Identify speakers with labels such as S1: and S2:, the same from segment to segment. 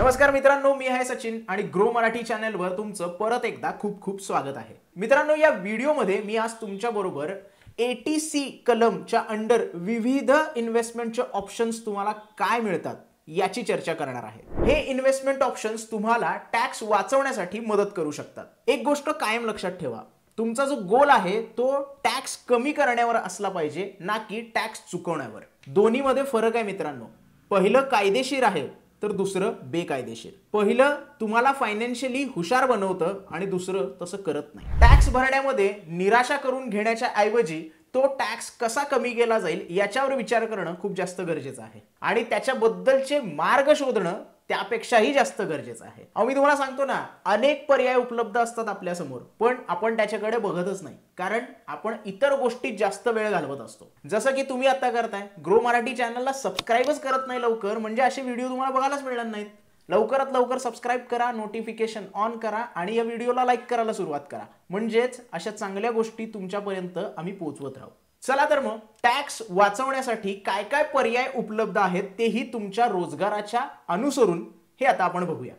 S1: नमस्कार मित्रांनो, मी आहे सचिन आणि ग्रो मराठी चॅनलवर तुमचं परत एकदा खूप खूप स्वागत आहे। मित्रांनो, या व्हिडिओमध्ये मी आज तुमच्या बरोबर एटीसी कलमच्या अंडर विविध इन्व्हेस्टमेंटचे ऑप्शन्स तुम्हाला काय मिळतात याची चर्चा करणार आहे। हे इन्व्हेस्टमेंट ऑप्शन्स तुम्हाला टॅक्स वाचवण्यासाठी मदत करू शकतात। एक गोष्ट कायम लक्षात ठेवा, तुमचा जो गोल आहे तो टॅक्स कमी करण्यावर असला पाहिजे, ना की टॅक्स चुकवण्यावर। दोन्हीमध्ये फरक आहे मित्रांनो। पहिलं कायदेशीर आहे तर दुसरं बेकायदेशीर। पहिलं तुम्हाला फायनान्शियली हुशार बनवतं आणि दुसरं तसं करत नाही। टॅक्स भरण्यामध्ये निराशा करून घेण्याच्या ऐवजी तो टॅक्स कसा कमी केला जाईल याच्यावर विचार करणं खूप जास्त गरजेचं आहे आणि त्याच्याबद्दलचे मार्ग शोधणं त्यापेक्षाही जास्त गरजेचं आहे। मी तुम्हाला सांगतो ना, अनेक पर्याय उपलब्ध असतात आपल्या समोर, पण आपण त्याच्याकडे बघतच नाही, कारण आपण इतर गोष्टीत जास्त वेळ घालवत असतो। जसं की तुम्ही आता करताय, ग्रो मराठी चॅनलला सबस्क्राइबच करत नाही लवकर, म्हणजे असे व्हिडिओ तुम्हाला बघायलाच मिळणार नाहीत। लवकरात लवकर सबस्क्राइब करा, नोटिफिकेशन ऑन करा आणि या व्हिडिओला लाईक करायला सुरुवात करा, म्हणजेच अशा चांगल्या गोष्टी तुमच्यापर्यंत आम्ही पोहोचवत राहू। चला तर मग टॅक्स वाचवण्यासाठी काय काय पर्याय उपलब्ध आहेत तेही तुमच्या रोजगाराच्या अनुसरून हे आता आपण बघूया।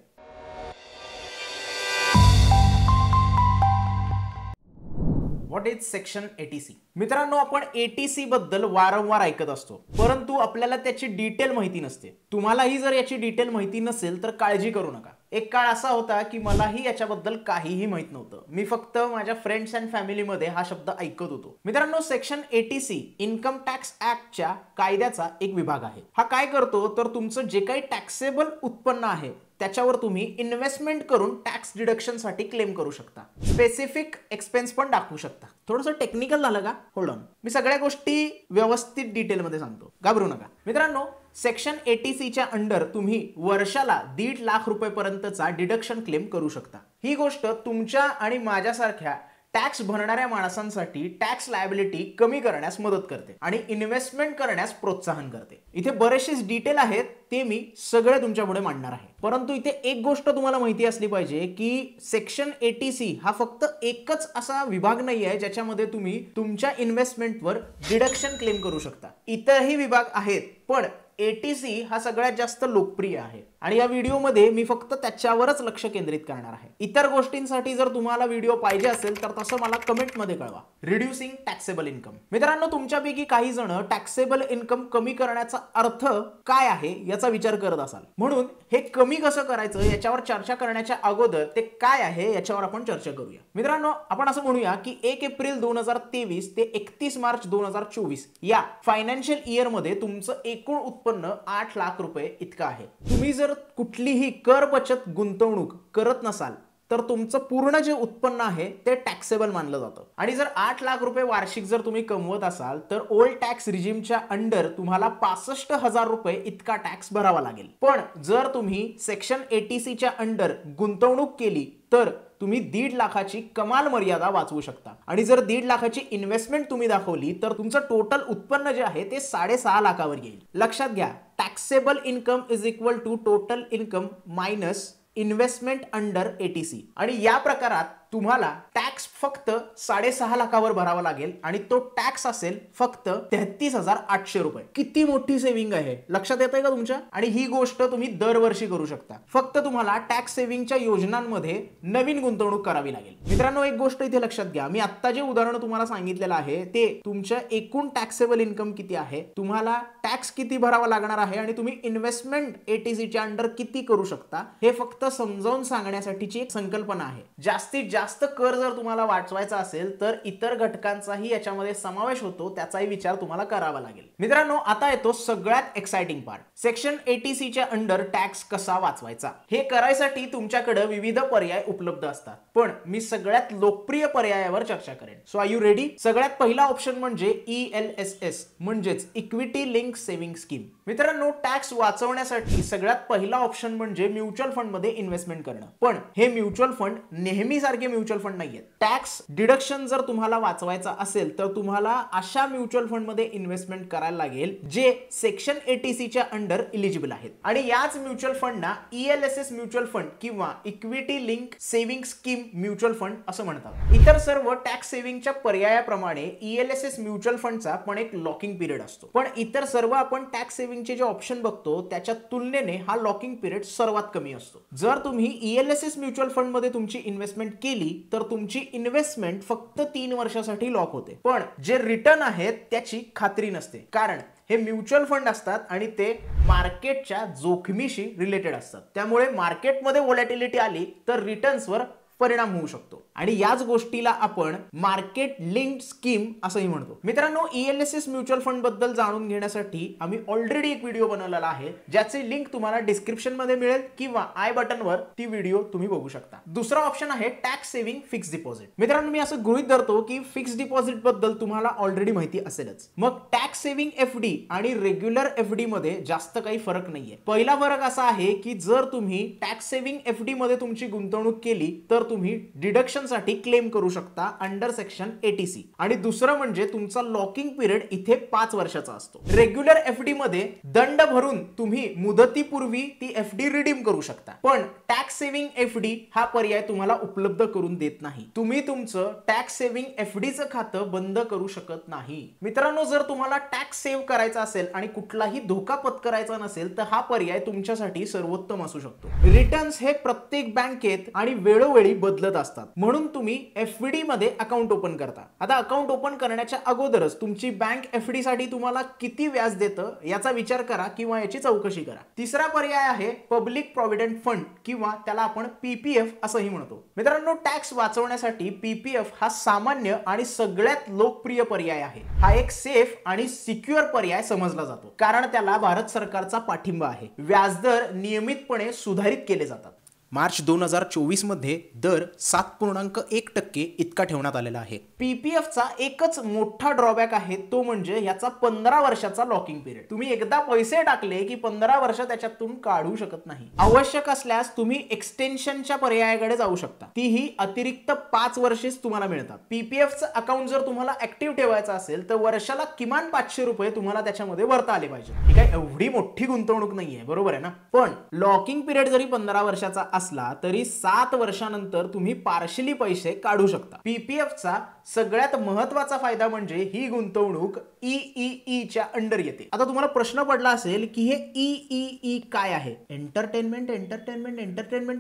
S1: What is section 80C? मित्रांनो, आपण 80C बद्दल वारंवार ऐकत असतो, परंतु आपल्याला त्याची डिटेल माहिती नसते। तुम्हालाही जर याची डिटेल माहिती नसेल तर काळजी करू नका। एक काळ असा होता की मलाही याच्याबद्दल काहीही माहित नव्हतं। मी फक्त माझ्या फ्रेंड्स अँड फॅमिलीमध्ये हा शब्द ऐकत होतो। मित्रांनो, सेक्शन 80C इन्कम टॅक्स ऍक्टच्या कायद्याचा एक विभाग आहे। हा काय करतो तर तुमचं जे काही टॅक्सेबल उत्पन्न आहे त्याच्यावर तुम्ही इन्व्हेस्टमेंट करून टॅक्स डिडक्शन साठी क्लेम करू शकता। स्पेसिफिक एक्सपेन्स पण दाखवू शकता। थोडंसं टेक्निकल झालं का? होल्ड ऑन, मी सगळ्या गोष्टी व्यवस्थित डिटेलमध्ये सांगतो, घाबरू नका। मित्रांनो, सेक्शन 80C च्या अंडर तुम्ही वर्षाला 1.5 लाख रुपयेपर्यंतचा डिडक्शन क्लेम करू शकता। ही गोष्ट तुमच्या आणि माझ्यासारख्या टॅक्स भरणाऱ्या माणसांसाठी टॅक्स लायबिलिटी कमी करण्यास मदत करते आणि इन्व्हेस्टमेंट करण्यास प्रोत्साहन करते। इथे बरेचसे डिटेल आहेत, ते मी सगळे तुमच्या पुढे मांडणार आहे, परंतु इथे एक गोष्ट तुम्हाला माहिती असली पाहिजे की सेक्शन 80C हा फक्त एकच असा विभाग नाही आहे ज्याच्यामध्ये तुम्ही तुमच्या इन्व्हेस्टमेंटवर डिडक्शन क्लेम करू शकता। इतरही विभाग आहेत, पण 80C हा सगळ्यात जास्त लोकप्रिय आहे आणि या व्हिडिओमध्ये मी फक्त त्याच्यावरच लक्ष केंद्रित करणार आहे। इतर गोष्टींसाठी जर तुम्हाला व्हिडिओ पाहिजे असेल तर तसं मला कमेंटमध्ये कळवा। Reducing taxable income. मित्रांनो, तुमच्यापैकी काही जण टॅक्सेबल इन्कम कमी करण्याचा अर्थ काय आहे याचा विचार करत असाल, म्हणून हे कमी कसं करायचं याच्यावर चर्चा करण्याच्या अगोदर ते काय आहे याच्यावर आपण चर्चा करूया। मित्रांनो, आपण असं म्हणूया की 1 एप्रिल 2023 ते 31 मार्च 2024 या फायनान्शियल इयर मध्ये तुमचं एकूण उत्पन्न 8 लाख रुपये इतकं आहे। तुम्ही जर कुठलीही कर बचत गुंतवणूक करत नसाल तर तुमचं पूर्ण जे उत्पन्न आहे ते टॅक्सेबल मानलं जातं आणि जर 8 लाख रुपये वार्षिक जर तुम्ही कमवत असाल तर ओल्ड टॅक्स रिजिमच्या अंडर तुम्हाला 65,000 रुपये इतका टॅक्स भरावा लागेल। पण जर तुम्ही सेक्शन 80C च्या अंडर गुंतवणूक केली तर तुम्ही 1.5 लाखाची कमाल मर्यादा वाचवू शकता आणि जर 1.5 लाखाची इन्व्हेस्टमेंट तुम्ही दाखवली तर तुमचं टोटल उत्पन्न जे आहे ते 6.5 लाखावर येईल। लक्षात घ्या, taxable income is equal to total income minus investment under 80C आणि या प्रकारात तुम्हाला टॅक्स फक्त 6.5 लाखावर भरावा लागेल आणि तो टॅक्स असेल फक्त 33,800 रुपये। किती मोठी सेव्हिंग आहे, लक्षात येतंय का तुमच्या? आणि ही गोष्ट तुम्ही दरवर्षी करू शकता। फक्त तुम्हाला टॅक्स सेव्हिंगच्या योजनांमध्ये नवीन गुंतवणूक करावी लागेल। मित्रांनो, एक गोष्ट इथे लक्षात घ्या, मी आता जे उदाहरण तुम्हाला सांगितलेलं आहे ते तुमच्या एकूण टॅक्सेबल इन्कम किती आहे, तुम्हाला टॅक्स किती भरावा लागणार आहे आणि तुम्ही इन्व्हेस्टमेंट 80C च्या अंडर किती करू शकता हे फक्त समजावून सांगण्यासाठीची एक संकल्पना आहे। जास्तीत जास्त कर जर तुम्हाला वाचवायचा असेल तर इतर घटकांचाही याच्यामध्ये समावेश होतो, त्याचाही विचार तुम्हाला करावा लागेल। मित्रांनो, आता येतो सगळ्यात एक्साइटिंग पार्ट, सेक्शन 80C च्या अंडर टॅक्स कसा वाचवायचा। हे करायसाठी तुमच्याकडे विविध पर्याय उपलब्ध असतात, पण मी सगळ्यात लोकप्रिय पर्यायावर चर्चा करेन। So are you ready? सगळ्यात पहिला ऑप्शन म्हणजे ELSS म्हणजेच इक्विटी लिंक सेव्हिंग स्कीम। मित्रांनो, टॅक्स वाचवण्यासाठी सगळ्यात पहिला ऑप्शन म्हणजे म्युच्युअल फंड मध्ये इन्व्हेस्टमेंट करणं, पण हे म्युच्युअल फंड नेहमी सारखे म्युच्युअल फंड नाहीये. टॅक्स डिडक्शन जर तुम्हाला वाचवायचा असेल तर तुम्हाला अशा म्युच्युअल फंड मध्ये इन्व्हेस्टमेंट करायला लागेल जे सेक्शन 80C च्या अंडर इलिजिबल आहेत. आणि याच म्युच्युअल फंडना ELSS म्युच्युअल फंड किंवा equity link saving scheme mutual fund असं म्हणतात. इतर सर्व टॅक्स सेव्हिंगच्या पर्यायाप्रमाणे ELSS म्युच्युअल फंडचा पण एक लॉकिंग पिरियड असतो. पण इतर सर्व आपण टॅक्स सेव्हिंगचे जे ऑप्शन बघतो त्याच्या तुलनेने हा लॉकिंग पिरियड सर्वात कमी असतो. जर तुम्ही ELSS म्युच्युअल फंड मध्ये तुमची इन्व्हेस्टमेंट केली तर तुमची इन्व्हेस्टमेंट फक्त 3 वर्षासाठी लॉक होते. पण जे रिटर्न आहेत त्याची खात्री नसते, कारण हे म्युच्युअल फंड असतात आणि ते मार्केटच्या जोखमीशी रिलेटेड असतात. त्यामुळे मार्केटमध्ये व्हॉलॅटिलिटी आली तर रिटर्न्सवर परिणाम होऊ शकतो. आणि याच गोष्टीला आपण मार्केट लिंक्ड स्कीम असंही म्हणतो. मित्रांनो, ELSS म्युच्युअल फंड बद्दल जाणून घेण्यासाठी आम्ही ऑलरेडी एक व्हिडिओ बनवलेला आहे, ज्याचे लिंक तुम्हाला डिस्क्रिप्शन मध्ये मिळेल किंवा आय बटनवर ती व्हिडिओ तुम्ही बघू शकता. दुसरा ऑप्शन आहे टॅक्स सेव्हिंग फिक्स डिपॉझिट. मित्रांनो, मी असं गृहीत धरतो की फिक्स डिपॉझिट बद्दल तुम्हाला ऑलरेडी माहिती असेलच. मग टॅक्स सेव्हिंग FD आणि रेग्युलर FD मध्ये जास्त काही फरक नाहीये. पहिला फरक असा आहे की जर तुम्ही टॅक्स सेव्हिंग FD मध्ये तुमची गुंतवणूक केली तर तुम्ही डिडक्शन साठी क्लेम करू शकता अंडर सेक्शन 80C. आणि दुसरं म्हणजे तुमचा लॉकिंग पिरियड इथे 5 वर्षाचा असतो. रेग्युलर FD मध्ये दंड भरून तुम्ही मुदतीपूर्वी ती FD रिडीम करू शकता. पण टॅक्स सेव्हिंग FD हा पर्याय तुम्हाला उपलब्ध करून देत नाही. तुम्ही तुमचं टॅक्स सेव्हिंग FDचं खातं बंद करू शकत नाही. मित्रांनो, जर तुम्हाला टॅक्स सेव्ह करायचा असेल आणि कुठलाही धोका पत्करायचा नसेल तर हा पर्याय तुमच्यासाठी सर्वोत्तम असू शकतो. रिटर्न्स हे प्रत्येक बँकेत आणि वेळोवेळी बदलत असतात, म्हणून तुम्ही FD मध्ये अकाउंट ओपन करता. आता अकाउंट ओपन करण्याच्या अगोदरच तुमची बँक FD साठी तुम्हाला किती व्याज देतं याचा विचार करा किंवा याची चौकशी करा. तिसरा पर्याय आहे पब्लिक प्रॉव्हिडंट फंड किंवा त्याला आपण PPF असंही म्हणतो. मित्रांनो, टॅक्स वाचवण्यासाठी PPF हा सामान्य आणि सगळ्यात लोकप्रिय पर्याय आहे. हा एक सेफ आणि सिक्युअर पर्याय समजला जातो कारण त्याला भारत सरकारचा पाठिंबा आहे. व्याजदर नियमितपणे सुधारित केले जातात. मार्च 2024 मध्ये दर 7.1% इतका ठेवण्यात आलेला आहे. PPF चा एकच मोठा ड्रॉबॅक आहे, तो म्हणजे याचा 15 वर्षाचा लॉकिंग पिरियड. तुम्ही एकदा पैसे टाकले की 15 वर्ष त्याच्यातून काढू शकत नाही. आवश्यक असल्यास तुम्ही एक्सटेन्शनच्या पर्यायाकडे जाऊ शकता. तीही अतिरिक्त 5 वर्षेच तुम्हाला मिळतात. PPF चं अकाउंट जर तुम्हाला ऍक्टिव्ह ठेवायचं असेल तर वर्षाला किमान 500 रुपये तुम्हाला त्याच्यामध्ये भरता आले पाहिजे. ही काय एवढी मोठी गुंतवणूक नाहीये, बरोबर आहे ना? पण लॉकिंग पिरियड जरी 15 वर्षाचा असला तरी 7 वर्षानंतर तुम्ही पार्शली पैसे काढू शकता. PPF चा सगळ्यात महत्त्वाचा फायदा म्हणजे ही गुंतवणूक EEE च्या अंडर येते. आता तुम्हाला प्रश्न पडला असेल की हे EEE काय आहे? एंटरटेनमेंट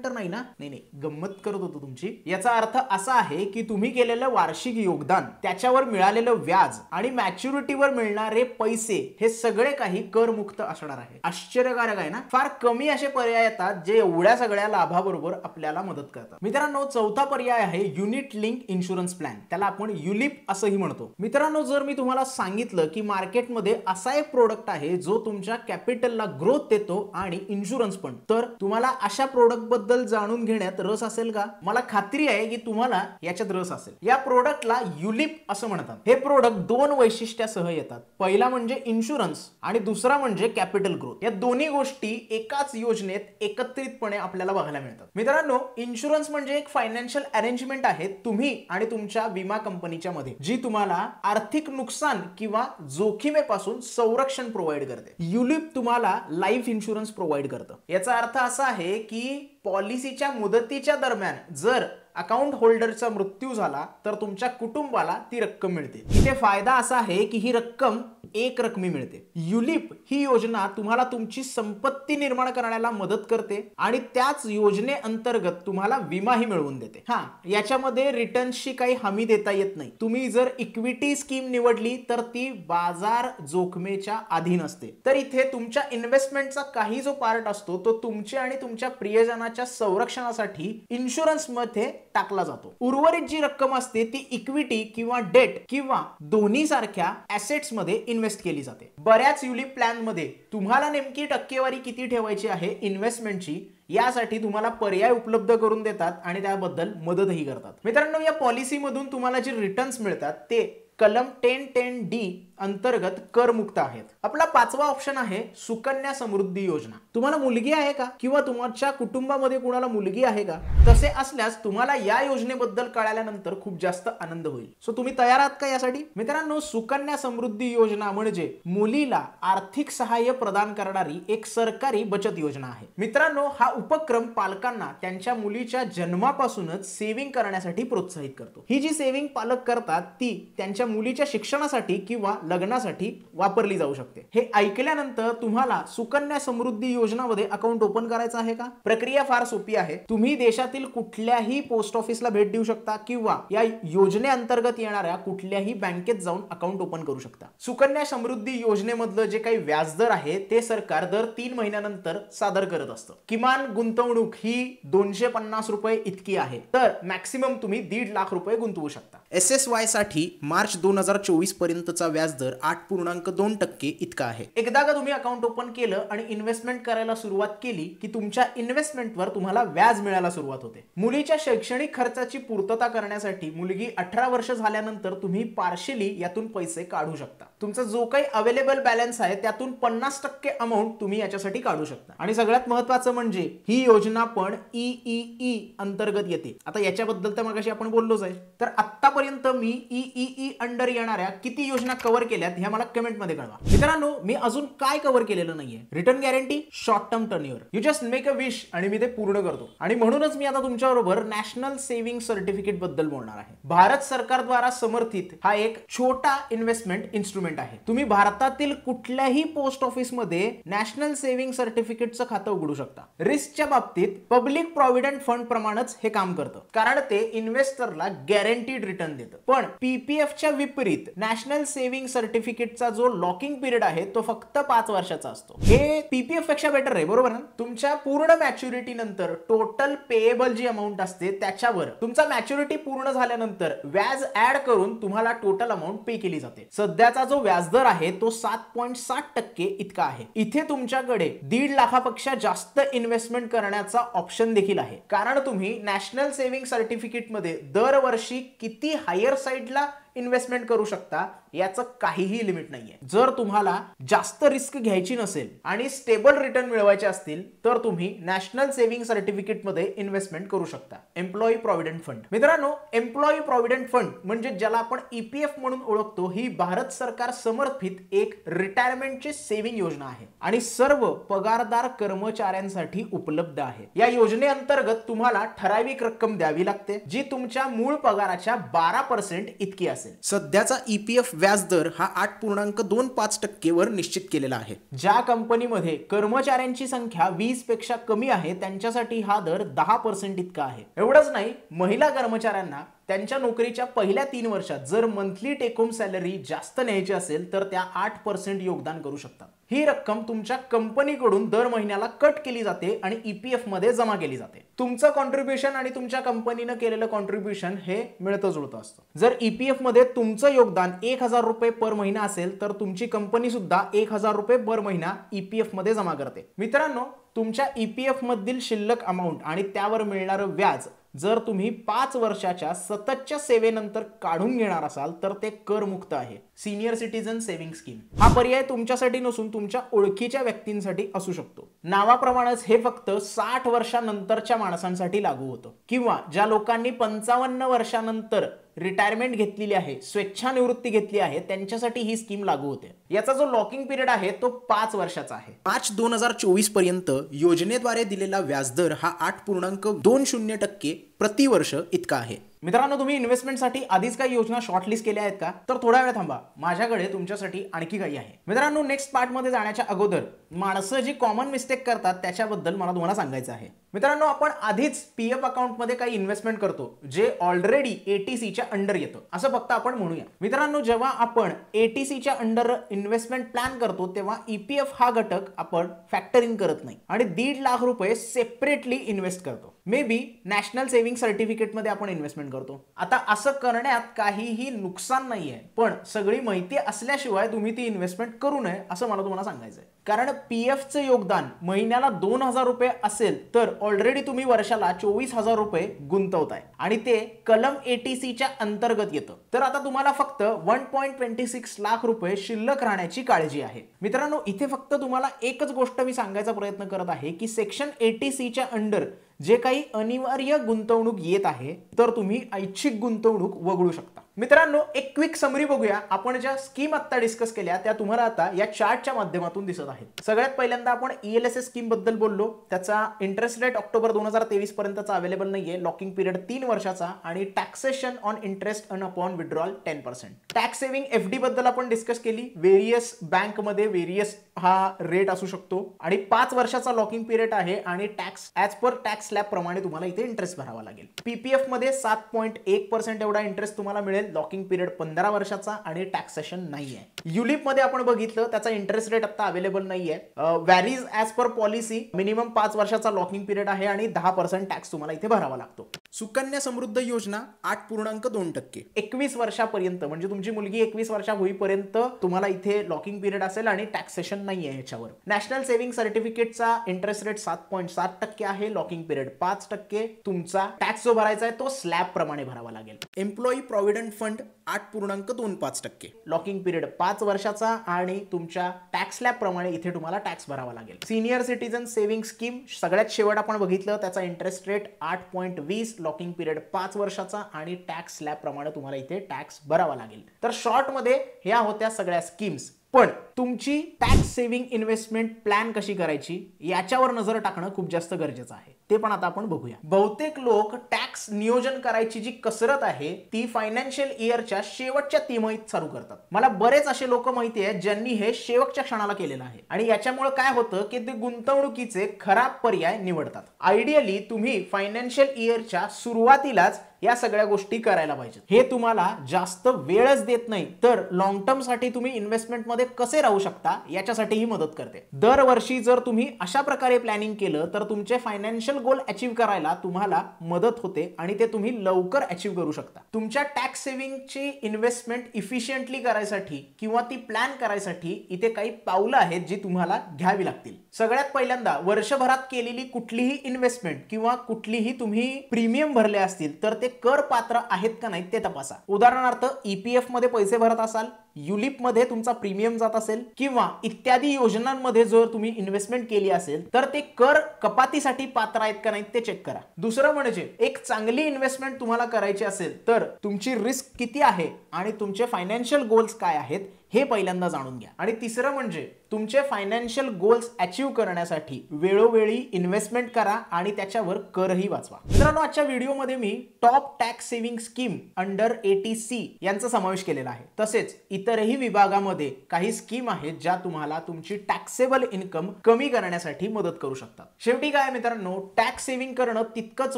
S1: तर नाही ना? नाही, गंमत करत होतो तुमची. याचा अर्थ असा आहे की तुम्ही केलेलं वार्षिक योगदान, त्याच्यावर मिळालेलं व्याज आणि मॅच्युरिटीवर मिळणारे पैसे हे सगळे काही करमुक्त असणार आहे. आश्चर्यकारक आहे ना? फार कमी असे पर्याय येतात जे एवढ्या सगळ्या लाभाबरोबर आपल्याला मदत करतात. मित्रांनो, चौथा पर्याय आहे युनिट लिंक इन्शुरन्स प्लॅन. त्याला आपण युलिप असंही म्हणतो. मित्रांनो, जर मी तुम्हाला सांगितलं की मार्केटमध्ये असा एक प्रोडक्ट आहे जो तुमच्या कॅपिटलला ग्रोथ देतो आणि इन्शुरन्स पण, तर तुम्हाला अशा प्रोडक्ट बद्दल जाणून घेण्यात रस असेल का? मला खात्री आहे की तुम्हाला याच्यात रस असेल. या प्रोडक्टला युलिप असं म्हणतात. हे प्रोडक्ट 2 वैशिष्ट्यासह येतात. पहिला म्हणजे इन्शुरन्स आणि दुसरा म्हणजे कॅपिटल ग्रोथ. या दोन्ही गोष्टी एकाच योजनेत एकत्रितपणे आपल्याला बघायला मिळतात. मित्रांनो, इन्शुरन्स म्हणजे एक फायनान्शियल अरेंजमेंट आहे तुम्ही आणि तुमच्या विमा कंपनीच्या मध्ये, जी तुम्हाला आर्थिक नुकसान किंवा जोखीमेपासून संरक्षण प्रोव्हाइड करते. युलिप तुम्हाला लाईफ इन्शुरन्स प्रोव्हाइड करतं. याचा अर्थ असा आहे की पॉलिसीच्या मुदतीच्या दरम्यान जर अकाउंट होल्डरचा मृत्यू झाला तर तुमच्या कुटुंबाला ती रक्कम मिळते. इथे फायदा असा आहे की ही रक्कम एक रकमी मिळते. युलिप ही योजना तुम्हाला तुमची संपत्ती निर्माण करण्याला मदत करते आणि त्याच योजनेअंतर्गत तुम्हाला विमाही मिळवून देते. याच्यामध्ये रिटर्न्सची काही हमी देता येत नाही. तुम्ही जर इक्विटी स्कीम निवडली तर ती बाजार जोखमीच्या अधीन असते. तर इथे तुमच्या इन्व्हेस्टमेंटचा काही जो पार्ट असतो तो तुमचे आणि तुमच्या प्रियजनाच्या संरक्षणासाठी इन्शुरन्स मध्ये टाकला जातो. उर्वरित जी रक्कम असते ती इक्विटी किंवा डेट किंवा दोन्ही सारख्या ऍसेट्स मध्ये इन्व्हेस्ट केली जाते. बऱ्याच युलिप प्लॅन मध्ये तुम्हाला नेमकी टक्केवारी किती ठेवायची आहे इन्व्हेस्टमेंटची यासाठी तुम्हाला पर्याय उपलब्ध करून देतात आणि त्याबद्दल मदतही करतात. मित्रांनो, या पॉलिसी मधून तुम्हाला जे रिटर्न्स मिळतात ते कलम 1010D अंतर्गत करमुक्त आहेत. आपला 5वा ऑप्शन आहे सुकन्या समृद्धी योजना. तुम्हाला मुलगी आहे का किंवा तुमच्या कुटुंबामध्ये कुणाला मुलगी आहे का? तसे असल्यास तुम्हाला या योजनेबद्दल कळाल्यानंतर खूप जास्त आनंद होईल. सो तुम्ही तयार आहात का यासाठी? मित्रांनो, सुकन्या समृद्धी योजना म्हणजे मुलीला आर्थिक सहाय्य प्रदान करणारी एक सरकारी बचत योजना आहे. मित्रांनो, हा उपक्रम पालकांना त्यांच्या मुलीच्या जन्मापासूनच सेव्हिंग करण्यासाठी प्रोत्साहित करतो. ही जी सेव्हिंग पालक करतात ती त्यांच्या मुलीच्या शिक्षणासाठी किंवा लग्नासाठी वापरली जाऊ शकते. हे ऐकल्यानंतर तुम्हाला सुकन्या समृद्धी योजनामध्ये अकाउंट ओपन करायचं आहे का? प्रक्रिया फार सोपी आहे. तुम्ही देशातील कुठल्याही पोस्ट ऑफिसला भेट देऊ शकता किंवा या योजनेअंतर्गत येणाऱ्या कुठल्याही बँकेत जाऊन अकाउंट ओपन करू शकता. सुकन्या समृद्धी योजनेमधलं जे काही व्याजदर आहे ते सरकार दर 3 महिन्यानंतर सादर करत असतं. किमान गुंतवणूक ही 250 रुपये इतकी आहे, तर मॅक्सिमम तुम्ही 1.5 लाख रुपये गुंतवू शकता. SSY साठी मार्च 2024 पर्यंतचा व्याजदर 8.2% इतका आहे. एकदा का तुम्ही अकाउंट ओपन केलं आणि इन्व्हेस्टमेंट करायला सुरुवात केली की तुमच्या इन्व्हेस्टमेंटवर तुम्हाला व्याज मिळायला सुरुवात होते. मुलीच्या शैक्षणिक खर्चाची पूर्तता करण्यासाठी मुलगी 18 वर्ष झाल्यानंतर तुम्ही पार्शियली यातून पैसे काढू शकता. तुमचा जो काही अवेलेबल बॅलन्स आहे त्यातून 50% अमाउंट तुम्ही याच्यासाठी काढू शकता. आणि सगळ्यात महत्त्वाचं म्हणजे ही योजना पण EEE अंतर्गत येते. आता याच्याबद्दल तर मगाशी आपण बोललोच आहे. तर आतापर्यंत मी EEE अंडर येणाऱ्या किती योजना कव्हर केल्यात ह्या मला कमेंट मध्ये कळवा. मित्रांनो, मी अजून काय कव्हर केलेलं नाहीये. Return guarantee, short term turnover, you just make a wish आणि मी ते पूर्ण करतो. आणि म्हणूनच मी आता तुमच्याबरोबर नॅशनल सेव्हिंग सर्टिफिकेट बद्दल बोलणार आहे. भारत सरकारद्वारा समर्थित हा एक छोटा इन्व्हेस्टमेंट इन्स्ट्रुमेंट आहे. तुम्ही भारतातील कुठल्याही पोस्ट ऑफिस मध्ये नॅशनल सेव्हिंग सर्टिफिकेटचं खातं उघडू शकता. रिस्कच्या बाबतीत पब्लिक प्रॉव्हिडंट फंड प्रमाणेच हे काम करतं, कारण ते इन्व्हेस्टरला गॅरंटीड रिटर्न देतं. पण PPFच्या विपरीत नॅशनल सेव्हिंग सर्टिफिकेटचा जो लॉकिंग पिरियड आहे तो फक्त 5 वर्षाचा असतो. हे PPF पेक्षा बेटर आहे, बरोबर ना? तुमच्या पूर्ण मॅच्युरिटी नंतर टोटल पेएबल जी अमाऊंट असते त्याच्यावर तुमचा मॅच्युरिटी पूर्ण झाल्यानंतर व्याज ऍड करून तुम्हाला टोटल अमाऊंट पे केली जाते. सध्याचा जो व्याजदर आहे तो 7.7% इतका आहे. इथे तुमच्याकडे 1.5 लाखापेक्षा जास्त इन्व्हेस्टमेंट करण्याचा ऑप्शन देखील आहे, कारण तुम्ही नॅशनल सेव्हिंग सर्टिफिकेट मध्ये दरवर्षी किती हायर साइडला इन्व्हेस्टमेंट करू शकता याचं काहीही लिमिट नाहीये. जर तुम्हाला जास्त रिस्क घ्यायची नसेल आणि स्टेबल रिटर्न मिळवायचे असतील तर तुम्ही नॅशनल सेव्हिंग सर्टिफिकेट मध्ये इन्व्हेस्टमेंट करू शकता. Employee provident fund. मित्रांनो, एम्प्लॉई प्रॉव्हिडंट फंड म्हणजे ज्याला आपण EPF म्हणून ओळखतो, ही भारत सरकार समर्थित एक रिटायरमेंटची सेव्हिंग योजना आहे आणि सर्व पगारदार कर्मचाऱ्यांसाठी उपलब्ध आहे. या योजनेअंतर्गत तुम्हाला ठराविक रक्कम द्यावी लागते जी तुमच्या मूळ पगाराच्या 12% इतकी असते. सध्याचा EPF व्याजदर हा 8.25% वर निश्चित केलेला आहे. ज्या कंपनीमध्ये कर्मचाऱ्यांची संख्या 20 पेक्षा कमी आहे त्यांच्यासाठी हा दर 10% इतका आहे. एवढंच नाही, महिला कर्मचाऱ्यांना त्यांच्या नोकरीच्या पहिल्या 3 वर्षात जर मंथली टेक होम सॅलरी जास्त न्यायची असेल तर त्या 8% योगदान करू शकतात. ही रक्कम तुमच्या कंपनीकडून दर महिन्याला कट केली जाते आणि EPF मध्ये जमा केली जाते. तुमचं कॉन्ट्रीब्युशन आणि तुमच्या कंपनीने केलेलं कॉन्ट्रीब्युशन हे मिळतं जुळतं असतं. जर EPF मध्ये तुमचं योगदान 1000 रुपये पर महिना असेल तर तुमची कंपनी सुद्धा 1000 रुपये पर महिना EPF मध्ये जमा करते. मित्रांनो, तुमच्या EPF मधील शिल्लक अमाऊंट आणि त्यावर मिळणारं व्याज जर तुम्ही 5 वर्षाच्या सततच्या सेवेनंतर काढून घेणार असाल तर ते करमुक्त आहे. सीनियर सिटीजन सेव्हिंग स्कीम हा पर्याय तुमच्यासाठी नसून तुमच्या ओळखीच्या व्यक्तींसाठी असू शकतो. नावाप्रमाणेच हे फक्त 60 वर्षानंतरच्या माणसांसाठी लागू होतं किंवा ज्या लोकांनी 55 वर्षानंतर रिटायरमेंट घेतलेली आहे, स्वेच्छानिवृत्ती घेतली आहे, त्यांच्यासाठी ही स्कीम लागू होते. याचा जो लॉकिंग पिरियड आहे तो 5 वर्षाचा आहे. मार्च 2024 पर्यंत योजनेद्वारे दिलेला व्याजदर हा 8.20% प्रतिवर्ष इतका आहे. मित्रांनो, तुम्ही इन्व्हेस्टमेंटसाठी आधीच काही योजना शॉर्टलिस्ट केल्या आहेत का? तर थोडा वेळ थांबा, माझ्याकडे तुमच्यासाठी आणखी काही आहे. मित्रांनो, नेक्स्ट पार्ट मध्ये जाण्याच्या अगोदर माणसं जी कॉमन मिस्टेक करतात त्याच्याबद्दल मला तुम्हाला सांगायचं आहे. मित्रांनो, आपण आधीच PF अकाउंट मध्ये काही इन्व्हेस्टमेंट करतो जे ऑलरेडी ATCच्या अंडर येतं असं फक्त आपण म्हणूया. मित्रांनो, जेव्हा आपण ATCच्या अंडर इन्व्हेस्टमेंट प्लॅन करतो तेव्हा EPF हा घटक आपण फॅक्टर इन करत नाही आणि 1.5 लाख रुपये सेपरेटली इन्व्हेस्ट करतो. May be national saving certificate मध्ये आपण इन्व्हेस्टमेंट करतो. आता असं करण्यात काहीही नुकसान नाहीये, पण सगळी माहिती असल्याशिवाय तुम्ही ती इन्व्हेस्टमेंट करू नये असं मला तुम्हाला सांगायचं आहे. कारण PFचं योगदान महिन्याला 2000 रुपये असेल तर ऑलरेडी तुम्ही वर्षाला 24,000 रुपये गुंतवताय आणि ते कलम 80C च्या अंतर्गत येतं. तर आता तुम्हाला फक्त 1.26 लाख रुपये शिल्लक राहण्याची काळजी आहे. मित्रांनो, इथे फक्त तुम्हाला एकच गोष्ट मी सांगायचा प्रयत्न करत आहे की सेक्शन 80C च्या अंडर जे काही अनिवार्य गुंतवणूक येत आहे तर तुम्ही ऐच्छिक गुंतवणूक वगळू शकता. मित्रांनो, एक क्विक समरी बघूया. आपण ज्या स्कीम आता डिस्कस केल्या त्या तुम्हाला आता या चार्टच्या माध्यमातून दिसत आहेत. सगळ्यात पहिल्यांदा आपण ELSS स्कीम बद्दल बोललो. त्याचा इंटरेस्ट रेट ऑक्टोबर 2023 पर्यंतचा अवेलेबल नाहीये. लॉकिंग पिरियड 3 वर्षाचा आणि टॅक्सेशन ऑन इंटरेस्ट अन upon withdrawal 10%. Tax saving FD बद्दल आपण डिस्कस केली. व्हेरियस बँक मध्ये व्हेरियस हा रेट असू शकतो आणि 5 वर्षाचा लॉकिंग पिरियड आहे आणि tax as per tax slab प्रमाणे तुम्हाला इथे इंटरेस्ट भरावा लागेल. PPF मध्ये 7.1% एवढा इंटरेस्ट तुम्हाला मिळेल. लॉकिंग पिरियड 15 वर्षाचा आणि टॅक्सेशन नाहीये. युलिप मध्ये आपण बघितलं त्याचा इंटरेस्ट रेट आता अवेलेबल नाहीये. Varies as per policy. Minimum 5 वर्षाचा लॉकिंग पिरियड आहे आणि 10% टॅक्स तुम्हाला इथे भरावा लागतो. सुकन्या समृद्ध योजना 8.2%. 21 वर्षापर्यंत म्हणजे तुमची मुलगी 21 वर्षा होईपर्यंत तुम्हाला इथे लॉकिंग पिरियड असेल आणि टॅक्सेशन नाहीये याच्यावर. नॅशनल सेव्हिंग सर्टिफिकेटचा इंटरेस्ट रेट 7.7% आहे. Locking period 5%. तुमचा टॅक्स जो भरायचा आहे तो स्लॅब प्रमाणे भरावा लागेल. Employee provident fund 8.25%. Locking period 5 वर्षाचा आणि तुमच्या टॅक्स स्लॅब प्रमाणे इथे तुम्हाला टॅक्स भरावा लागेल. सिनियर सिटीजन सेव्हिंग स्कीम सगळ्यात शेवट आपण बघितलं त्याचा इंटरेस्ट रेट 8.20. लॉकिंग पिरियड 5 वर्षाचा आणि टॅक्स स्लॅब प्रमाणे तुम्हाला इथे टॅक्स भरावा लागेल. तर शॉर्ट मध्ये ह्या होत्या सगळ्या स्कीम्स. पण तुमची टॅक्स सेव्हिंग इन्व्हेस्टमेंट प्लॅन कशी करायची याच्यावर नजर टाकणं खूप जास्त गरजेचं आहे. ते पण आता आपण बघूया. बहुतेक लोक टॅक्स नियोजन करायची जी कसरत आहे ती फायनान्शियल इयरच्या शेवटच्या तिमाहीत चालू करतात. मला बरेच असे लोक माहिती आहेत ज्यांनी हे शेवटच्या क्षणाला केलेलं आहे आणि याच्यामुळे काय होतं की ते गुंतवणुकीचे खराब पर्याय निवडतात. आयडियली तुम्ही फायनान्शियल इयरच्या सुरुवातीलाच या सगळ्या गोष्टी करायला पाहिजेत. हे तुम्हाला जास्त वेळच देत नाही तर लॉंग टर्म साठी तुम्ही इन्व्हेस्टमेंट मध्ये कसे राहू शकता याच्यासाठीही मदत करते. दरवर्षी जर तुम्ही अशा प्रकारे प्लॅनिंग केलं तर तुमचे फायनान्शियल गोल अचीव्ह करायला तुम्हाला मदत होते आणि ते तुम्ही लवकर अचीव्ह करू शकता. तुमच्या टॅक्स सेव्हिंगची इन्व्हेस्टमेंट इफिशियंटली करायसाठी किंवा ती प्लॅन करायसाठी इथे काही पावलं आहेत जी तुम्हाला घ्यावी लागतील. सगळ्यात पहिल्यांदा वर्षभरात केलेली कुठलीही इन्व्हेस्टमेंट किंवा कुठलीही तुम्ही प्रीमियम भरले असतील तर ते कर पात्र आहेत का नाही ते तपासा. उदाहरणार्थ EPF मध्ये पैसे भरत असाल, युलिप मध्ये तुमचा प्रीमियम जात असेल किंवा इत्यादी योजनांमध्ये जर तुम्ही इन्व्हेस्टमेंट केली असेल तर ते कर कपातीसाठी पात्र आहेत का नाही ते चेक करा. दुसरं म्हणजे एक चांगली इन्व्हेस्टमेंट तुम्हाला करायची असेल तर तुमची रिस्क किती आहे आणि तुमचे फायनान्शियल गोल्स काय आहेत हे पहिल्यांदा जाणून घ्या. आणि तिसरं म्हणजे तुमचे फायनान्शियल गोल्स अचीव्ह करण्यासाठी वेळोवेळी इन्व्हेस्टमेंट करा आणि त्याच्यावर करही वाचवा. मित्रांनो, आजच्या व्हिडिओमध्ये मी top tax saving scheme under 80C यांचा समावेश केलेला आहे. तसेच इतरही विभागामध्ये काही स्कीम आहेत ज्या तुम्हाला तुमची टॅक्सेबल इन्कम कमी करण्यासाठी मदत करू शकतात. शेवटी काय मित्रांनो, टॅक्स सेव्हिंग करणं तितकंच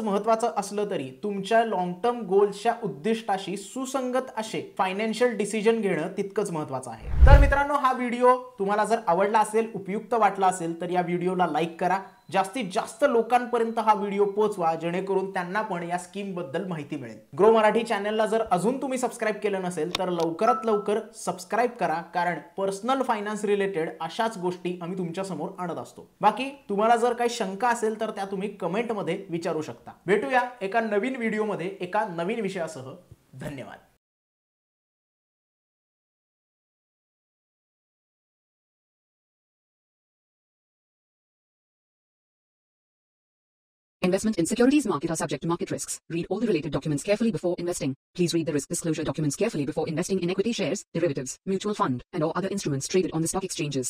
S1: महत्त्वाचं असलं तरी तुमच्या लॉंग टर्म गोल्सच्या उद्दिष्टाशी सुसंगत असे फायनान्शियल डिसिजन घेणं तितकंच महत्त्वाचं आहे. तर मित्रांनो, हा व्हिडिओ तुम्हाला जर आवडला असेल, उपयुक्त वाटला असेल तर या व्हिडिओला लाईक करा. जास्तीत जास्त लोकांपर्यंत हा व्हिडिओ पोहोचवा जेणेकरून त्यांना पण या स्कीम बद्दल माहिती मिळेल. ग्रो मराठी चॅनलला जर अजून तुम्ही सबस्क्राइब केलं नसेल तर लवकरात लवकर सबस्क्राइब करा, कारण पर्सनल फायनान्स रिलेटेड अशाच गोष्टी आम्ही तुमच्या समोर आणत असतो. बाकी तुम्हाला जर काही शंका असेल तर त्या तुम्ही कमेंटमध्ये विचारू शकता. भेटूया एका नवीन व्हिडिओमध्ये एका नवीन विषयासह. धन्यवाद.
S2: Investment in securities market are subject to market risks. Read all the related documents carefully before investing. Please read the risk disclosure documents carefully before investing in equity shares, derivatives, mutual fund, and or other instruments traded on the stock exchanges.